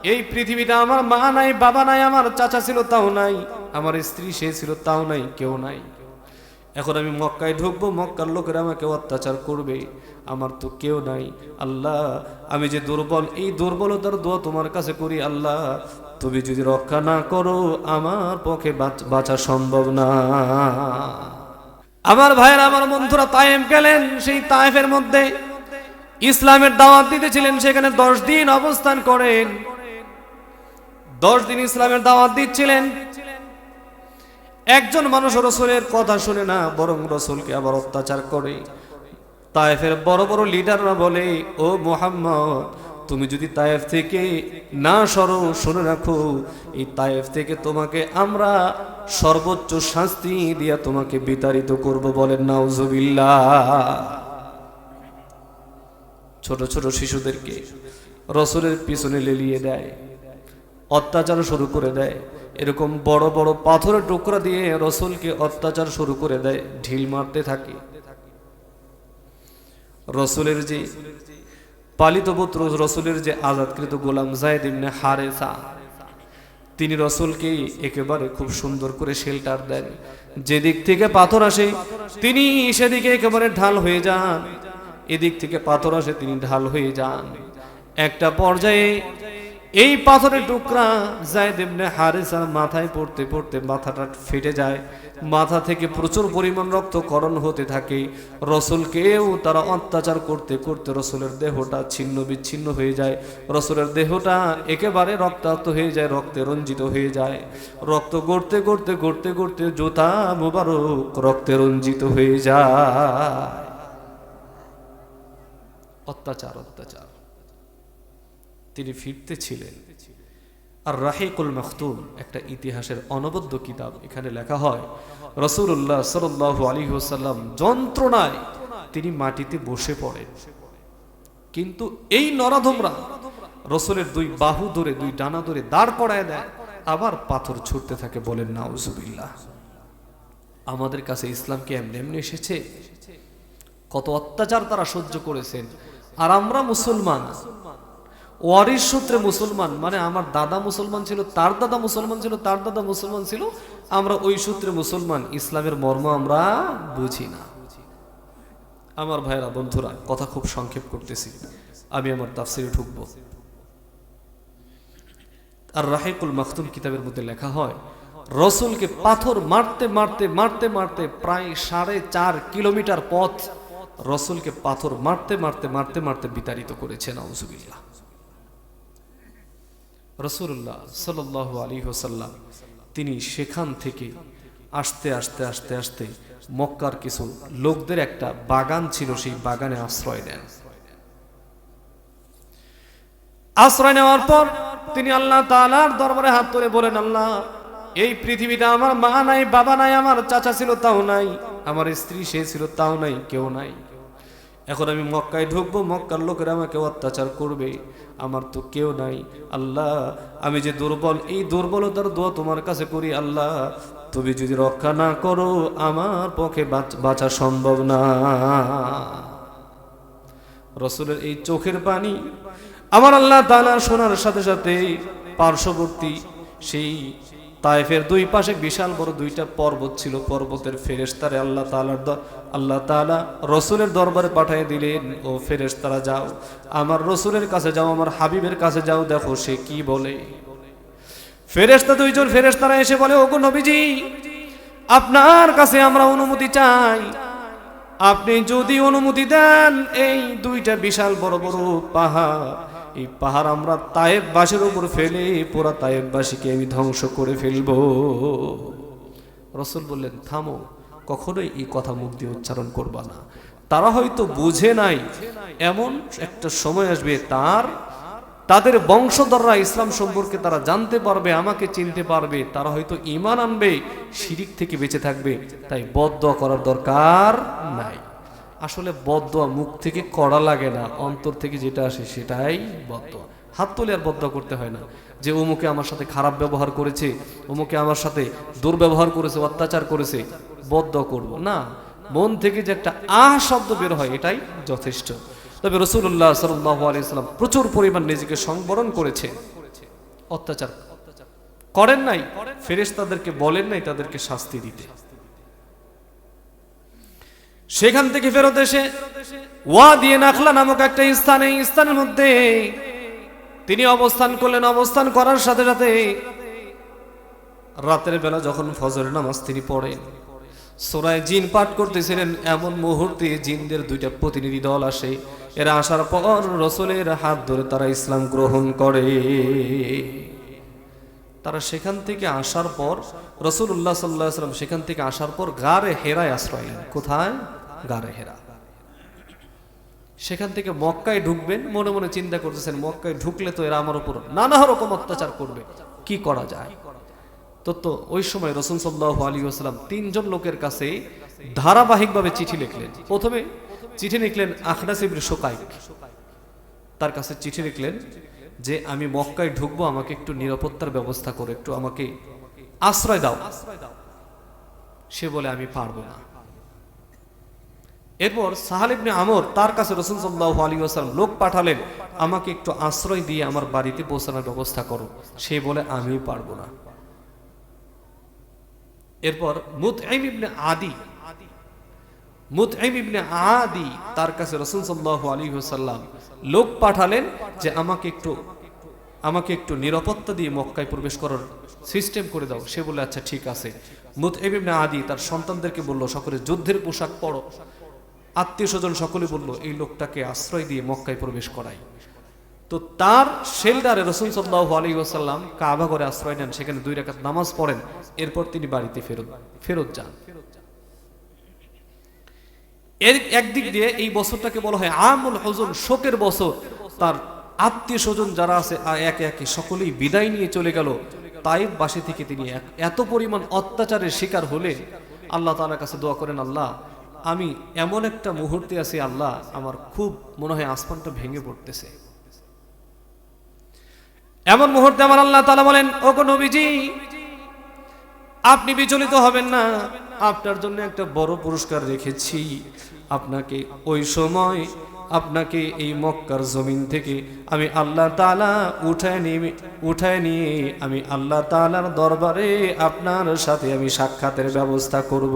এই পৃথিবীতে আমার মা নাই, বাবা নাই, আমার চাচা ছিল তাও নাই, আমার স্ত্রী সে ছিল তাও নাই, কেউ নাই। এখন আমি মক্কায় ঢুকবো, মক্কার লোকেরা আমাকে অত্যাচার করবে, আমার তো কেউ নাই। আল্লাহ, আমি যে দুর্বল, এই দুর্বলতার দোয়া তোমার কাছে করি। আল্লাহ, তুমি যদি রক্ষা না করো আমার পক্ষে বাঁচা সম্ভব না। আমার ভাইয়েরা, আমার বন্ধুরা তায়েফ গেলেন। সেই তায়েফের মধ্যে ইসলামের দাওয়াত দিতেছিলেন, সেখানে 10 দিন অবস্থান করেন। 10 দিন ইসলামের দাওয়াত দিচ্ছিলেন। একজন মানুষ রাসূলের কথা শুনে না, বরং রাসূলকে আবার অত্যাচার করে। তায়েফের বড় বড় লিডাররা বলে, ও মুহাম্মদ, তুমি যদি তায়েফ থেকে না সরো, শুনে রাখো এই তায়েফ থেকে তোমাকে আমরা সর্বোচ্চ শাস্তি দিয়া তোমাকে বিতাড়িত করব। বলেন নাউজুবিল্লাহ। ছোট ছোট শিশুদেরকে রাসূলের পিছনে লেলিয়ে দেয়, অত্যাচার শুরু করে দেয়। এরকম বড় বড় পাথরের টুকরা দিয়ে রাসূলকে অত্যাচার শুরু করে দেয়, ঢিল মারতে থাকে। রাসূলের যে পালিত পুত্র, রাসূলের যে আজাদকৃত গোলাম যায়েদ ইবনে হারেসা, তিনি রাসূলকে একেবারে খুব সুন্দর করে শেল্টার দেন। যেদিক থেকে পাথর আসে তিনি সেদিকে একেবারে ঢাল হয়ে যান, এদিক থেকে পাথর আসে তিনি ঢাল হয়ে যান। একটা পর্যায়ে এই পাথরের টুকরা যায়েদ ইবনে হারেসার মাথায় পড়তে পড়তে মাথাটা ফেটে যায়। মাথা থেকে প্রচুর পরিমাণ রক্তক্ষরণ হতে থাকে। রাসূলকেও তারা অত্যাচার করতে করতে রাসূলের দেহটা ছিন্ন বিচ্ছিন্ন হয়ে যায়। রাসূলের দেহটা একেবারে রক্তাক্ত হয়ে যায়, রক্তে রঞ্জিত হয়ে যায়। রক্ত গড়তে গড়তে গড়তে গড়তে জুতা মোবারক রক্তে রঞ্জিত হয়ে যায়। অত্যাচার অত্যাচার। তিনি ফিরতে ছিলেন। আর রাহিকুল মাখতুম একটা ইতিহাসের অনবদ্য কিতাব, এখানে লেখা হয় রাসূলুল্লাহ সাল্লাল্লাহু আলাইহি ওয়াসাল্লাম যন্ত্রণায় তিনি মাটিতে বসে পড়েন। কিন্তু এই নরাধমরা রাসূলের 2 বাহু ধরে 2 ডানা ধরে দাঁড় করায় দেয়, আবার পাথর ছুটতে থাকে। বলেন নাউজুবিল্লাহ। আমাদের কাছে ইসলাম কি এমনি এমনি এসেছে? কত অত্যাচার তারা সহ্য করেছেন। আর আমরা মুসলমান, ওয়ারিস সূত্রে মুসলমান, মানে আমার দাদা মুসলমান ছিল, তার দাদা মুসলমান ছিল, তার দাদা মুসলমান ছিল, আমরা ওই সূত্রে মুসলমান। ইসলামের মর্ম আমরা বুঝি না। আমার ভাইরা, বন্ধুরা, কথা খুব সংক্ষেপ করতেছি, আমি আমার তাফসিরে ঢুকব। আর রাহিকুল মাখতুম কিতাবের মধ্যে লেখা হয় রাসূলকে পাথর মারতে মারতে মারতে মারতে প্রায় 4.5 কিলোমিটার পথ রাসূলকে পাথর মারতে মারতে মারতে মারতে বিতাড়িত করেছেন। নাউজুবিল্লাহ। রাসূলুল্লাহ সাল্লাল্লাহু আলাইহি ওয়াসাল্লাম তিনি সেখান থেকে আস্তে আস্তে আস্তে আস্তে মক্কার কিছু লোকদের একটা বাগান ছিল, সেই বাগানে আশ্রয় নেন। আশ্রয় নেওয়ার পর তিনি আল্লাহ তাআলার দরবারে হাত তুলে বলেন, আল্লাহ, এই পৃথিবীতে আমার মা নাই, বাবা নাই, আমার চাচা ছিল তাও নাই, আমার স্ত্রী সে ছিল তাও নাই, কেউ নাই। এখন আমি মক্কায় ঢুকবো, মক্কার লোকেরা আমাকে অত্যাচার করবে, আমার তো কেউ নাই। আল্লাহ, আমি যে দুর্বল, এই দুর্বলতার দোয়া তোমার কাছে করি। আল্লাহ, তুমি যদি রক্ষা না করো আমার পক্ষে বাঁচা সম্ভব না। রাসূলের এই চোখের পানি আমার আল্লাহ তাআলা শোনার সাথে সাথে পার্শ্ববর্তী সেই তায়েফের 2 পাশে বিশাল বড় 2টা পর্বত ছিল, পর্বতের ফেরেশতারে আল্লাহ তাআলা রাসূলের দরবারে পাঠিয়ে দিলেন, ও ফেরেশতারা যাও, আমার রাসূলের কাছে যাও, আমার হাবিবের কাছে যাও, দেখো সে কি বলে। ফেরেশতা 2 জন ফেরেশতারা এসে বলে, ওগো নবীজি, আপনার কাছে আমরা অনুমতি চাই। আপনি যদি অনুমতি দেন, এই 2টা বিশাল বড় বড় পাহাড়, এই পাহাড় আমরা তায়েফবাসীর উপর ফেলে পুরা তায়েফবাসীকে আমি ধ্বংস করে ফেলবো। রাসূল বললেন, থামো, কখনোই এই কথা মুখ দিয়ে উচ্চারণ করবা না। তারা হয়তো বুঝে নাই এমন একটা সময় আসবে তাদের বংশধররা ইসলাম সম্পর্কে তারা জানতে পারবে, আমাকে চিনতে পারবে, তারা হয়তো ঈমান আনবে, শিরিক থেকে বেঁচে থাকবে। তাই বদদোয়া করার দরকার নাই। আসলে বদদোয়া মুখ থেকে করা লাগে না, অন্তর থেকে যেটা আসে সেটাই বদদোয়া। হাত তুলে আর বদদোয়া করতে হয় না যে অমুকে আমার সাথে খারাপ ব্যবহার করেছে, অমুকে আমার সাথে দুর্ব্যবহার করেছে, অত্যাচার করেছে, বদদোয়া করব না। মন থেকে যে একটা শব্দ বের হয় এটাই যথেষ্ট। তবে রাসূলুল্লাহ সাল্লাল্লাহু আলাইহি ওয়াসাল্লাম প্রচুর পরিমাণ নিজেকে সংবরণ করেছে। অত্যাচার করেন নাই, ফেরেশতাদেরকে বলেন নাই তাদেরকে শাস্তি দিতে। সেখান থেকে ফেরত এসে ওয়াদি নাখলা নামক একটা স্থানে, স্থানের মধ্যে তিনি অবস্থান করলেন। অবস্থান করার সাথে সাথে রাতের বেলা যখন ফজরের নামাজ তিনি পড়েন, সূরা জিন পাঠ করতেছিলেন, এমন মুহূর্তে জিনদের দুইটা প্রতিনিধি দল আসে। এরা আসার পর রাসূলের হাত ধরে তারা ইসলাম গ্রহণ করে। তারা সেখান থেকে আসার পর রাসূলুল্লাহ সাল্লাল্লাহু আলাইহি ওয়াসাল্লাম সেখান থেকে আসার পর গারে হেরায় আশ্রয় নেন। কোথায়? গারে হেরা। সেখান থেকে মক্কায় ঢুকবেন, মনে মনে চিন্তা করতেছেন মক্কায় ঢুকলে তো এরা আমার উপর নানা রকম অত্যাচার করবে, কি করা যায়। তো ওই সময় রাসূল সাল্লাল্লাহু আলাইহি ওয়াসাল্লাম তিনজন লোকের কাছে ধারাবাহিকভাবে চিঠি লিখলেন। প্রথমে চিঠি লিখলেন আখনাস ইবনে শুকাইক, তার কাছে চিঠি লিখলেন যে আমি মক্কায় ঢুকবো, আমাকে একটু নিরাপত্তার ব্যবস্থা করে একটু আমাকে আশ্রয় দাও। সে বলে আমি পারবো না। এরপর সাহাল ইবনে আমর, তার কাছে রাসূল সাল্লাল্লাহু আলাইহি ওয়াসাল্লাম লোক পাঠালেন, আমাকে একটু আশ্রয় দিয়ে আমার বাড়িতে পৌঁছানোর ব্যবস্থা করো। সে বলে আমি পারবো না। এরপর মুতঈম ইবনে আদি, তার কাছে রাসূল সাল্লাল্লাহু আলাইহি ওয়াসাল্লাম লোক পাঠালেন যে আমাকে একটু নিরাপত্তা দিয়ে মক্কায় প্রবেশ করার সিস্টেম করে দাও। সে বলে আচ্ছা ঠিক আছে। মুতঈম ইবনে আদি তার সন্তানদেরকে বলল সকলে যুদ্ধের পোশাক পরো। আত্মীয় স্বজন সকলে বলল এই লোকটাকে আশ্রয় দিয়ে মক্কায় প্রবেশ করাই। তো তার শেল্টারে রাসূল সাল্লাল্লাহু আলাইহি ওয়াসাল্লাম কাবা ঘরে আশ্রয় নেন, সেখানে 2 রাকাত নামাজ পড়েন। এরপর তিনি বাড়িতে ফেরত যান। এর একদিক দিয়ে এই বছরটাকে বলা হয় আমুল হুজুন, শোকের বছর। তার আত্মীয় স্বজন যারা আছে একে একে সকলেই বিদায় নিয়ে চলে গেল। তাইফবাসী থেকে তিনি এত পরিমাণ অত্যাচারের শিকার হলেন। আল্লাহ তাআলার কাছে দোয়া করেন, আল্লাহ আমি এমন একটা মুহূর্তে আছি, আল্লাহ আমার খুব মনে হয় আসমানটা ভেঙে পড়তেছে। এমন মুহূর্তে আমার আল্লাহ তাআলা বলেন, ওগো নবীজি আপনি বিচলিত হবেন না, আপনার জন্য একটা বড় পুরস্কার রেখেছি। আপনাকে ওই সময় আপনাকে এই মক্কার জমিন থেকে আমি আল্লাহ তাআলা উঠায় নিয়ে আমি আল্লাহ তাআলার দরবারে আপনার সাথে আমি সাক্ষাতের ব্যবস্থা করব।